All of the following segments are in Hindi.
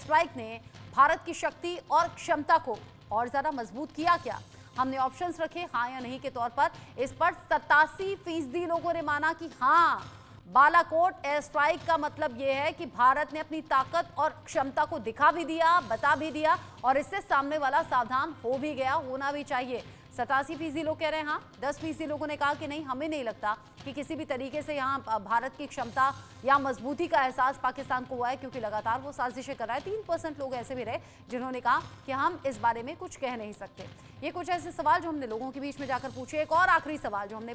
स्ट्राइक ने भारत की शक्ति और क्षमता को और ज्यादा मजबूत किया क्या? हमने ऑप्शंस रखे हाँ या नहीं के तौर पर। इस पर 87% लोगों ने माना कि हाँ, बालाकोट एयर स्ट्राइक का मतलब यह है कि भारत ने अपनी ताकत और क्षमता को दिखा भी दिया, बता भी दिया और इससे सामने वाला सावधान हो भी गया, होना भी चाहिए। 87% लोग कह रहे हैं हाँ, 10% लोगों ने कहा कि नहीं, हमें नहीं लगता कि किसी भी तरीके से यहाँ भारत की क्षमता या मजबूती का एहसास पाकिस्तान को हुआ है, क्योंकि लगातार वो साजिशें कर रहा है। 3% लोग ऐसे भी रहे जिन्होंने कहा कि हम इस बारे में कुछ कह नहीं सकते। ये कुछ ऐसे सवाल जो हमने लोगों के बीच में जाकर पूछे। एक और आखिरी सवाल जो हमने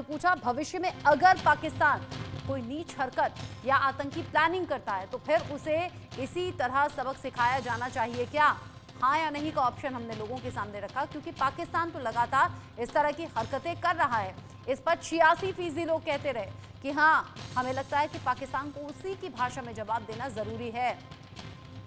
पूछा भविष्य में अगर पाकिस्तान कोई नीच हरकत या आतंकी प्लानिंग करता है तो फिर उसे इसी तरह सबक सिखाया जाना चाहिए क्या? हाँ या नहीं का ऑप्शन हमने लोगों के सामने रखा, क्योंकि पाकिस्तान तो लगातार इस तरह की हरकतें कर रहा है। इस पर 86% लोग कहते रहे कि हाँ, हमें लगता है कि पाकिस्तान को उसी की भाषा में जवाब देना जरूरी है।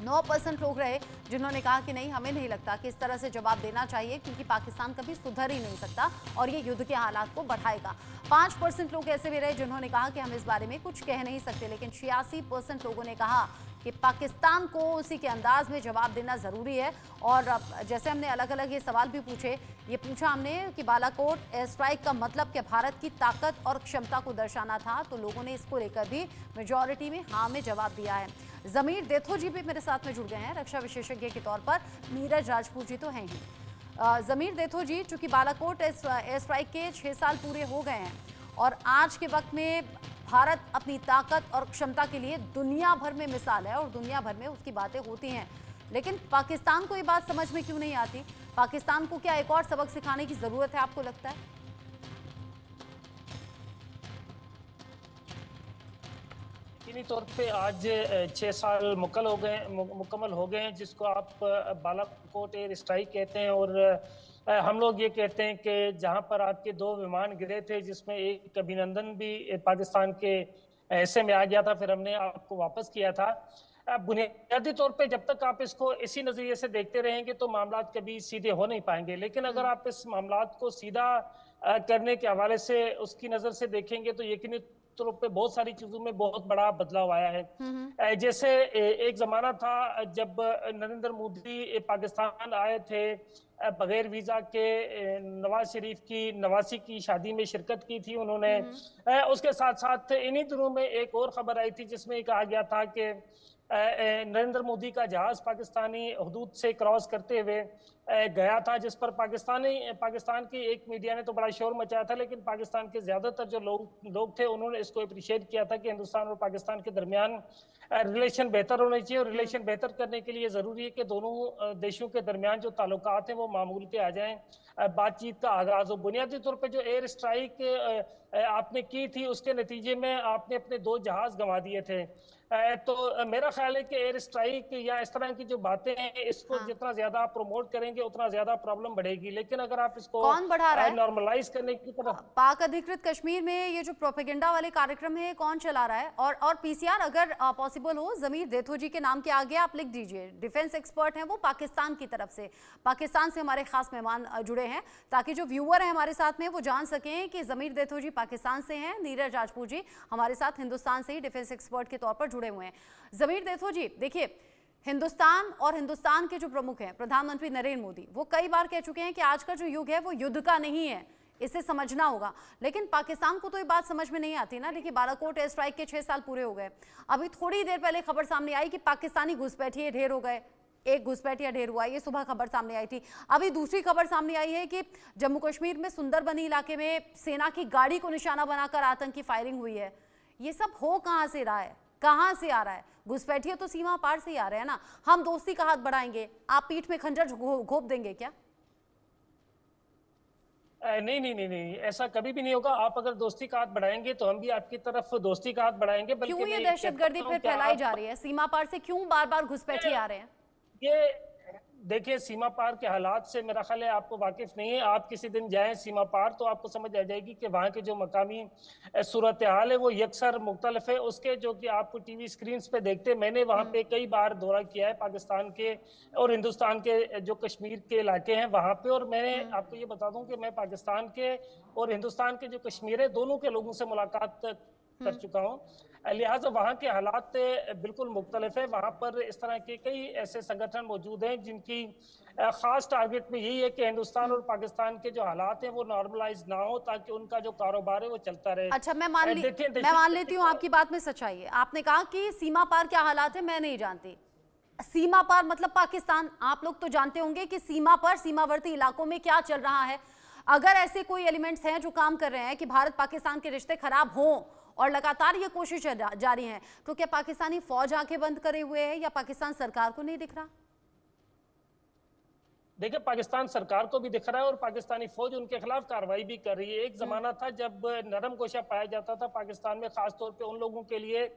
9% लोग रहे जिन्होंने कहा कि नहीं, हमें नहीं लगता कि इस तरह से जवाब देना चाहिए, क्योंकि पाकिस्तान कभी सुधर ही नहीं सकता और ये युद्ध के हालात को बढ़ाएगा। 5% लोग ऐसे भी रहे जिन्होंने कहा कि हम इस बारे में कुछ कह नहीं सकते, लेकिन 86% लोगों ने कहा कि पाकिस्तान को उसी के अंदाज में जवाब देना ज़रूरी है। और जैसे हमने अलग अलग ये सवाल भी पूछे, ये पूछा हमने कि बालाकोट एयर स्ट्राइक का मतलब क्या भारत की ताकत और क्षमता को दर्शाना था, तो लोगों ने इसको लेकर भी मेजॉरिटी में हाँ में जवाब दिया है। जमीर देथोजी भी मेरे साथ में जुड़ गए हैं रक्षा विशेषज्ञ के तौर पर। नीरज राजपूत जी तो हैं ही। जमीर देथोजी, चूंकि बालाकोट एयर स्ट्राइक के 6 साल पूरे हो गए हैं और आज के वक्त में भारत अपनी ताकत और क्षमता के लिए दुनिया भर में मिसाल है और दुनिया भर में उसकी बातें होती हैं, लेकिन पाकिस्तान को ये बात समझ में क्यों नहीं आती? पाकिस्तान को क्या एक और सबक सिखाने की जरूरत है, आपको लगता है? यकीनी तौर पे आज 6 साल मुकम्मल हो गए हैं, जिसको आप बालाकोट एयर स्ट्राइक कहते हैं। और हम लोग ये कहते हैं कि जहां पर आपके 2 विमान गिरे थे, जिसमें एक अभिनंदन भी पाकिस्तान के हिस्से में आ गया था, फिर हमने आपको वापस किया था। बुनियादी तौर पे जब तक आप इसको इसी नजरिए से देखते रहेंगे तो मामला कभी सीधे हो नहीं पाएंगे, लेकिन अगर आप इस मामला को सीधा करने के हवाले से उसकी नजर से देखेंगे तो यकीनी तौर पे बहुत सारी चीजों में बहुत बड़ा बदलाव आया है। जैसे एक जमाना था जब नरेंद्र मोदी पाकिस्तान आए थे, बगैर वीजा के नवाज शरीफ की नवासी की शादी में शिरकत की थी उन्होंने। उसके साथ साथ इन्हीं दिनों में एक और खबर आई थी जिसमें कहा गया था कि नरेंद्र मोदी का जहाज पाकिस्तानी हदूद से क्रॉस करते हुए गया था, जिस पर पाकिस्तान की एक मीडिया ने तो बड़ा शोर मचाया था, लेकिन पाकिस्तान के ज्यादातर जो लोग थे उन्होंने इसको अप्रिशिएट किया था कि हिंदुस्तान और पाकिस्तान के दरमियान रिलेशन बेहतर होने चाहिए। और रिलेशन बेहतर करने के लिए जरूरी है कि दोनों देशों के दरमियान जो ताल्लुकात हैं वो मामूल पे आ जाएं, बातचीत का आगाज हो। बुनियादी तौर पर जो एयर स्ट्राइक आपने की थी उसके नतीजे में आपने अपने 2 जहाज गंवा दिए थे। तो मेरा ख्याल है कि एयर स्ट्राइक या इस तरह की जो बातें हैं इसको जितना ज्यादा आप प्रमोट करेंगे उतना ज्यादा प्रॉब्लम बढ़ेगी, लेकिन अगर आप इसको कौन बढ़ा रहा है नॉर्मलाइज करने की तरफ? पाक अधिकृत कश्मीर में ये जो प्रोपेगेंडा वाले कार्यक्रम है कौन चला रहा है? और पीसीआर अगर पॉसिबल हो, जमीर देथोजी के नाम के आगे आप लिख दीजिए। डिफेंस एक्सपर्ट हैं वो पाकिस्तान की तरफ से, पाकिस्तान से हमारे खास मेहमान जुड़े हैं, ताकि जो व्यूअर हैं हमारे साथ में वो जान सकें कि जमीर देथोजी पाकिस्तान से हैं, नीरज राजपूत जी हमारे साथ हिंदुस्तान से ही डिफेंस एक्सपर्ट के तौर पर जुड़े हुए हैं। जमीर देथोजी, देखिए, हिंदुस्तान और हिंदुस्तान के जो प्रमुख हैं प्रधानमंत्री नरेंद्र मोदी, वो कई बार कह चुके हैं कि आज का जो युग है वो युद्ध का नहीं है, इसे समझना होगा। लेकिन पाकिस्तान को तो ये बात समझ में नहीं आती ना। देखिए, बालाकोट एयर स्ट्राइक के 6 साल पूरे हो गए। अभी थोड़ी देर पहले खबर सामने आई कि पाकिस्तानी घुसपैठिए ढेर हो गए, एक घुसपैठिया ढेर हुआ, ये सुबह खबर सामने आई थी। अभी दूसरी खबर सामने आई है कि जम्मू कश्मीर में सुंदरबनी इलाके में सेना की गाड़ी को निशाना बनाकर आतंकी फायरिंग हुई है। ये सब हो कहां से रहा है, कहां से आ रहा है? घुसपैठिए तो सीमा पार से ही आ रहे हैं ना। हम दोस्ती का हाथ बढ़ाएंगे, आप पीठ में खंजर घोंप देंगे क्या? नहीं नहीं नहीं नहीं, ऐसा कभी भी नहीं होगा। आप अगर दोस्ती का हाथ बढ़ाएंगे तो हम भी आपकी तरफ दोस्ती का हाथ बढ़ाएंगे। बल्कि क्यों ये दहशतगर्दी फिर फैलाई जा रही है? सीमा पार से क्यों बार बार घुसपैठिए आ रहे हैं? ये देखिए, सीमा पार के हालात से मेरा ख्याल है आपको वाकिफ नहीं है। आप किसी दिन जाएं सीमा पार तो आपको समझ आ जाएगी कि वहाँ के जो मकामी सूरत हाल है वो यकसर मुख्तलिफ है उसके जो कि आपको टीवी स्क्रीन पे देखते हैं। मैंने वहाँ पे कई बार दौरा किया है पाकिस्तान के और हिंदुस्तान के जो कश्मीर के इलाके हैं वहाँ पे, और मैंने आपको ये बता दूं कि मैं पाकिस्तान के और हिंदुस्तान के जो कश्मीर है दोनों के लोगों से मुलाकात कर चुका हूँ। लिहाजा वहाँ के हालात बिल्कुल मुख्तलिफ है। वहाँ पर इस तरह के कई ऐसे संगठन मौजूद हैं जिनकी खास टारगेट में यही है कि हिंदुस्तान और पाकिस्तान के जो हालात हैं वो नॉर्मलाइज ना हो, ताकि उनका जो कारोबार है वो चलता रहे। अच्छा, मैं देखिए मान लेती हूँ आपकी बात में सच्चाई है। आपने कहा कि सीमा पार क्या हालात है मैं नहीं जानती। सीमा पार मतलब पाकिस्तान, आप लोग तो जानते होंगे कि सीमा पर, सीमावर्ती इलाकों में क्या चल रहा है। अगर ऐसे कोई एलिमेंट्स हैं जो काम कर रहे हैं कि भारत पाकिस्तान के रिश्ते खराब हों और लगातार ये कोशिश जारी है, तो क्या पाकिस्तानी फौज आंखें बंद करे हुए है या पाकिस्तान सरकार को नहीं दिख रहा? देखिए, पाकिस्तान सरकार को भी दिख रहा है और पाकिस्तानी फौज उनके खिलाफ कार्रवाई भी कर रही है। एक जमाना था जब नरम गोशा पाया जाता था पाकिस्तान में, खासतौर पे उन लोगों के लिए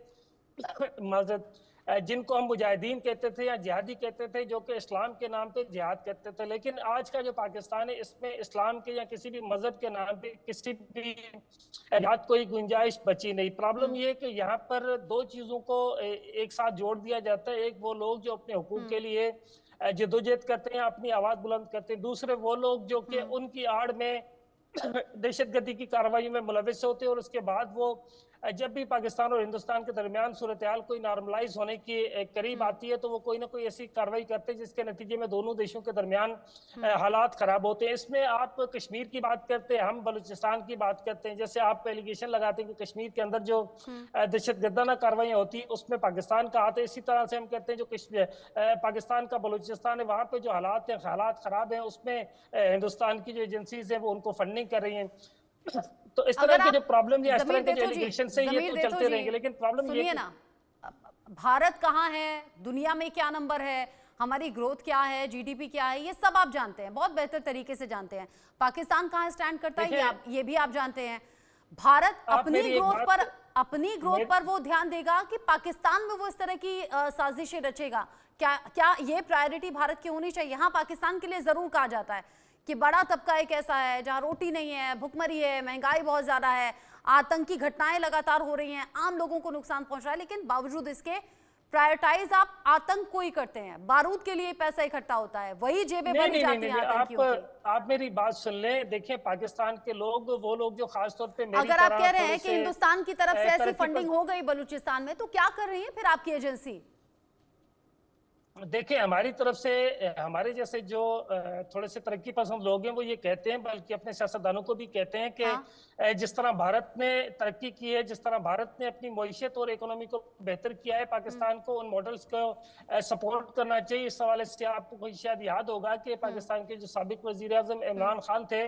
माजरत जिनको हम मुजाहिदीन कहते थे या जिहादी कहते थे, जो कि इस्लाम के नाम पे जिहाद करते थे। लेकिन आज का जो पाकिस्तान है, इसमें इस्लाम के या किसी भी मजहब के नाम पे किसी भी जिहाद कोई गुंजाइश बची नहीं। प्रॉब्लम ये है कि यहाँ पर दो चीजों को एक साथ जोड़ दिया जाता है। एक वो लोग जो अपने हुकूक के लिए जद्दोजहद करते हैं, अपनी आवाज बुलंद करते हैं। दूसरे वो लोग जो कि उनकी आड़ में दहशतगर्दी की कार्रवाई में मुलविस होते हैं, और उसके बाद वो जब भी पाकिस्तान और हिंदुस्तान के दरमियान सूरत हाल कोई नॉर्मलाइज होने की करीब आती है, तो वो कोई ना कोई ऐसी कार्रवाई करते हैं जिसके नतीजे में दोनों देशों के दरमियान हालात खराब होते हैं। इसमें आप कश्मीर की बात करते हैं, हम बलूचिस्तान की बात करते हैं। जैसे आप एलिगेशन लगाते हैं कि कश्मीर के अंदर जो दहशतगर्दाना कार्रवाई होती है उसमें पाकिस्तान का हाथ है, इसी तरह से हम कहते हैं जो पाकिस्तान का बलूचिस्तान है, वहाँ पे जो हालात हैं, हालात खराब हैं, उसमें हिंदुस्तान की जो एजेंसीज हैं वो उनको फंडिंग कर रही हैं। तो इस तरह के जो प्रॉब्लम या इस तरह के जो एलिगेशन से ये तो चलते रहेंगे। लेकिन प्रॉब्लम ये ना, भारत कहाँ है, दुनिया में क्या नंबर है, हमारी ग्रोथ क्या है, जीडीपी क्या है, ये सब आप जानते हैं, बहुत बेहतर तरीके से जानते हैं। पाकिस्तान कहाँ स्टैंड करता है ये भी आप जानते हैं। भारत अपनी ग्रोथ पर वो ध्यान देगा कि पाकिस्तान में वो इस तरह की साजिशें रचेगा? क्या ये प्रायोरिटी भारत की होनी चाहिए? हाँ, पाकिस्तान के लिए जरूर कहा जाता है कि बड़ा तबका एक ऐसा है जहां रोटी नहीं है, भुखमरी है, महंगाई बहुत ज्यादा है, आतंकी घटनाएं लगातार हो रही हैं, आम लोगों को नुकसान पहुंच रहा है, लेकिन बावजूद इसके प्रायोरिटाइज आप आतंक को ही करते हैं। बारूद के लिए पैसा इकट्ठा होता है, वही जेबें भरी जाती हैं आतंकियों की। आप मेरी बात सुन लें। देखिए, पाकिस्तान के लोग, वो लोग जो खासतौर पे मेरी अगर आप कह रहे हैं कि हिंदुस्तान की तरफ से ऐसी फंडिंग हो गई बलूचिस्तान में, तो क्या कर रही है फिर आपकी एजेंसी? देखिए, हमारी तरफ से हमारे जैसे जो थोड़े से तरक्की पसंद लोग हैं वो ये कहते हैं, बल्कि अपने सियासतदानों को भी कहते हैं कि जिस तरह भारत ने तरक्की की है, जिस तरह भारत ने अपनी मईशत और इकोनॉमी को बेहतर किया है, पाकिस्तान को उन मॉडल्स को सपोर्ट करना चाहिए। इस हवाले से आपको शायद याद होगा कि पाकिस्तान के जो साबिक वजीर आजम इमरान खान थे,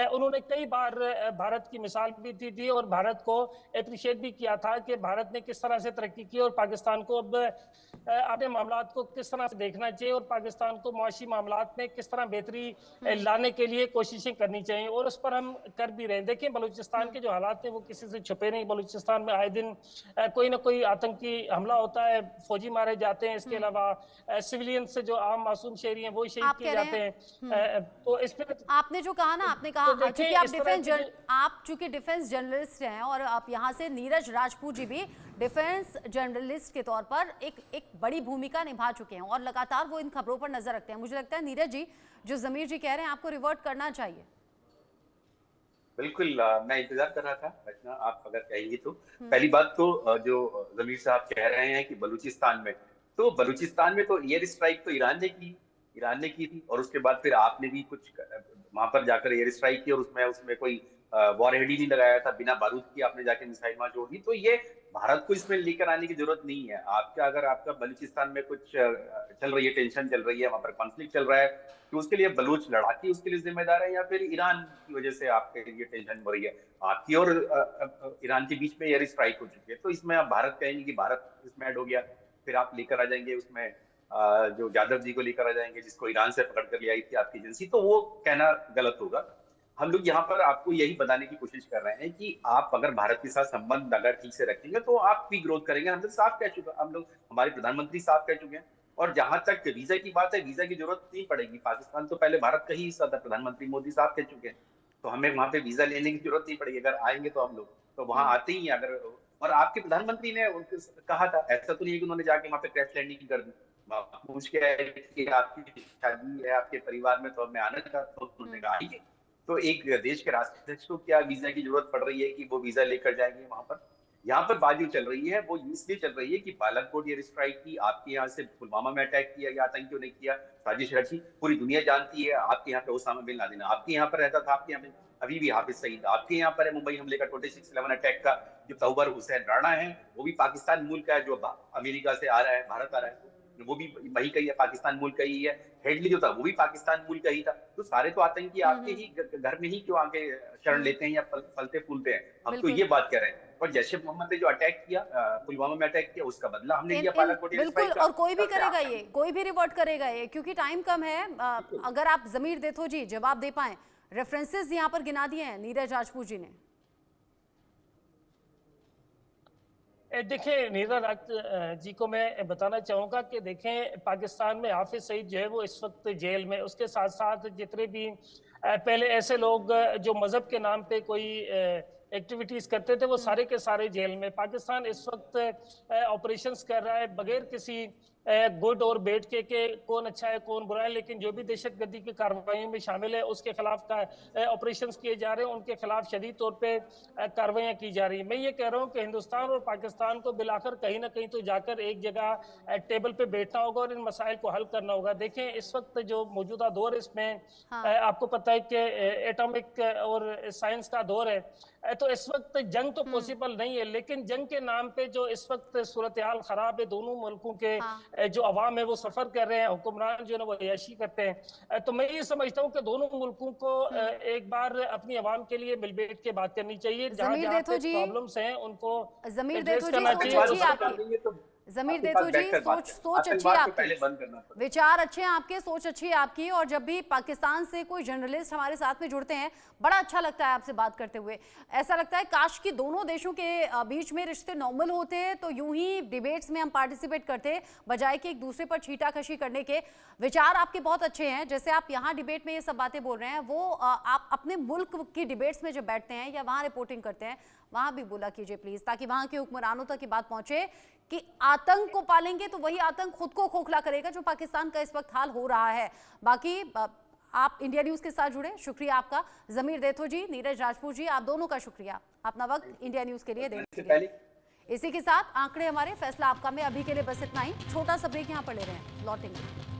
उन्होंने कई बार भारत की मिसाल भी दी थी और भारत को अप्रिशिएट भी किया था कि भारत ने किस तरह से तरक्की की और पाकिस्तान को अब अपने मामलात को किस तरह से देखना चाहिए और पाकिस्तान को मुआशी मामलात में किस तरह बेहतरी लाने के लिए कोशिशें करनी चाहिए, और उस पर हम कर भी रहे हैं। देखिए, बलूचिस्तान के जो हालात हैं वो किसी से छुपे नहीं। बलूचिस्तान में आए दिन कोई ना कोई आतंकी हमला होता है, फौजी मारे जाते हैं, इसके अलावा सिविलियन से जो आम मासूम शहरी हैं वो शहीद किए जाते हैं। तो इसमें आपने जो कहा ना, आपने कहा आप चूंकि डिफेंस जर्नलिस्ट हैं और आप यहाँ से नीरज राजपूत जी भी डिफेंस जर्नलिस्ट के तौर पर एक बड़ी भूमिका निभा चुके हैं और लगातार वो इन खबरों पर नजर रखते हैं। मुझे लगता है नीरज जी, जो जमीर जी कह रहे हैं, आपको रिवर्ट करना चाहिए। बिल्कुल, मैं इंतजार कर रहा था रचना, आप अगर कहेंगी तो। पहली बात तो जो जमीर साहब कह रहे हैं कि बलूचिस्तान में तो एयर स्ट्राइक तो ईरान ने की थी, और उसके बाद फिर आपने भी कुछ वहां पर जाकर एयर स्ट्राइक की और उसमें कोई वॉरहेड ही नहीं लगाया था, बिना बारूद की आपने जाके मिसाइल वहां छोड़ दी। तो ये भारत को इसमें लेकर आने की जरूरत नहीं है। अगर आपका बलूचिस्तान में कुछ चल रही है, टेंशन चल रही है, वहां पर कॉन्फ्लिक्ट चल रहा है, तो उसके लिए बलूच लड़ाकी उसके लिए जिम्मेदार है, या फिर ईरान की वजह से आपके लिए टेंशन हो रही है? आपकी और ईरान के बीच में एयर स्ट्राइक हो चुकी है, तो इसमें आप भारत कहेंगे कि भारत इसमें ऐड हो गया, फिर आप लेकर आ जाएंगे उसमें जो जाधव जी को लेकर आ जाएंगे, जिसको ईरान से पकड़ कर ले आई थी आपकी एजेंसी, तो वो कहना गलत होगा। हम लोग यहाँ पर आपको यही बताने की कोशिश कर रहे हैं कि आप अगर भारत के साथ संबंध अगर ठीक से रखेंगे तो आप भी ग्रोथ करेंगे। हम तो साफ कह चुके, हम लोग, हमारे प्रधानमंत्री साफ कह चुके हैं। और जहां तक वीजा की बात है, वीजा की जरूरत नहीं पड़ेगी। पाकिस्तान तो पहले भारत का ही हिस्सा था, प्रधानमंत्री मोदी साहब कह चुके हैं, तो हमें वहां पे वीजा लेने की जरूरत नहीं पड़ेगी। अगर आएंगे तो हम लोग तो वहां आते ही अगर, और आपके प्रधानमंत्री ने कहा था, ऐसा तो नहीं है कि उन्होंने जाके वहां पे क्रैश लैंडिंग कर दी। पूछ के कि आपकी शादी है आपके परिवार में, तो हमें आना था, तो उन्होंने कहा आइए। तो एक देश के राष्ट्राध्यक्ष को क्या वीजा की जरूरत पड़ रही है कि वो वीजा लेकर जाएंगे वहां पर? यहाँ पर बात जो चल रही है वो इसलिए चल रही है कि बालाकोट एयर स्ट्राइक की, आपके यहाँ से पुलवामा में अटैक किया या आतंकियों ने किया, साजिश रची, पूरी दुनिया जानती है। आपके यहाँ पे ओसामा बिन लादेन आपके यहाँ पर रहता था, आपके यहाँ पे अभी भी हाफिज सईद आपके यहाँ पर है। मुंबई हमले का 26/11 अटैक का जो तौबर हुसैन राणा है वो भी पाकिस्तान मूल का है, जो अमेरिका से आ रहा है, भारत आ रहा है, वो भी वही का ही है, पाकिस्तान मूल का ही है। हेडली जो था वो भी पाकिस्तान मूल का ही था। तो सारे तो आतंकी आपके ही घर में ही क्यों आके शरण लेते हैं या फलते फूलते हैं। हम तो ये बात कर रहे हैं। और जैश ए मोहम्मद ने जो अटैक किया, पुलवामा में अटैक किया, उसका बदला हमने लिया बालाकोट एयर स्ट्राइक बिल्कुल, का। और कोई भी करेगा ये, कोई भी रिवर्ट करेगा ये, क्योंकि टाइम कम है। अगर आप ज़मीर देथो जी जवाब दे पाए, रेफरेंसेस यहाँ पर गिना दिए हैं नीरज राजपूत जी ने। देखिए नीरज जी को मैं बताना चाहूँगा कि देखें, पाकिस्तान में हाफिज सईद जो है वो इस वक्त जेल में, उसके साथ साथ जितने भी पहले ऐसे लोग जो मजहब के नाम पे कोई एक्टिविटीज करते थे वो सारे के सारे जेल में। पाकिस्तान इस वक्त ऑपरेशंस कर रहा है बगैर किसी गुड और बेड के कौन अच्छा है कौन बुरा है, लेकिन जो भी दहशतगर्दी की कार्रवाइयों में शामिल है उसके खिलाफ का ऑपरेशंस किए जा रहे हैं, उनके खिलाफ शदीद तौर पे कार्रवाइयाँ की जा रही है। मैं ये कह रहा हूँ कि हिंदुस्तान और पाकिस्तान को बिलाकर कहीं ना कहीं तो जाकर एक जगह टेबल पे बैठना होगा और इन मसाइल को हल करना होगा। देखें इस वक्त जो मौजूदा दौर है इसमें आपको पता है कि एटॉमिक और साइंस का दौर है, तो इस वक्त जंग तो पॉसिबल नहीं है, लेकिन जंग के नाम पे जो इस वक्त सूरत हाल खराब है, दोनों मुल्कों के जो अवाम है वो सफर कर रहे हैं, हुक्मरान जो है ना वो अय्याशी करते हैं। तो मैं ये समझता हूँ कि दोनों मुल्कों को एक बार अपनी अवाम के लिए मिल बैठ के बात करनी चाहिए। जहाँ जहाँ पे प्रॉब्लम्स हैं उनको एड्रेस करना चाहिए। ज़मीर देथो जी, सोच अच्छी है आपकी, विचार अच्छे हैं आपके, सोच अच्छी है आपकी। और जब भी पाकिस्तान से कोई जर्नलिस्ट हमारे साथ में जुड़ते हैं बड़ा अच्छा लगता है आपसे बात करते हुए। ऐसा लगता है काश कि दोनों देशों के बीच में रिश्ते नॉर्मल होते, तो यूं ही डिबेट्स में हम पार्टिसिपेट करते, बजाय कि एक दूसरे पर छीटाकशी करने के। विचार आपके बहुत अच्छे हैं, जैसे आप यहाँ डिबेट में ये सब बातें बोल रहे हैं, वो आप अपने मुल्क की डिबेट्स में जब बैठते हैं या वहाँ रिपोर्टिंग करते हैं वहाँ भी बोला कीजिए प्लीज़, ताकि वहाँ के हुक्मरानों तक की बात पहुँचे कि आतंक को पालेंगे तो वही आतंक खुद को खोखला करेगा, जो पाकिस्तान का इस वक्त हाल हो रहा है। बाकी आप इंडिया न्यूज़ के साथ जुड़े, शुक्रिया आपका। ज़मीर देथो जी, नीरज राजपूत जी, आप दोनों का शुक्रिया अपना वक्त इंडिया न्यूज़ के लिए देने के लिए। इसी के साथ आंकड़े हमारे फैसला आपका में अभी के लिए बस इतना ही। छोटा सा ब्रेक यहाँ पर ले रहे हैं, लौटेंगे।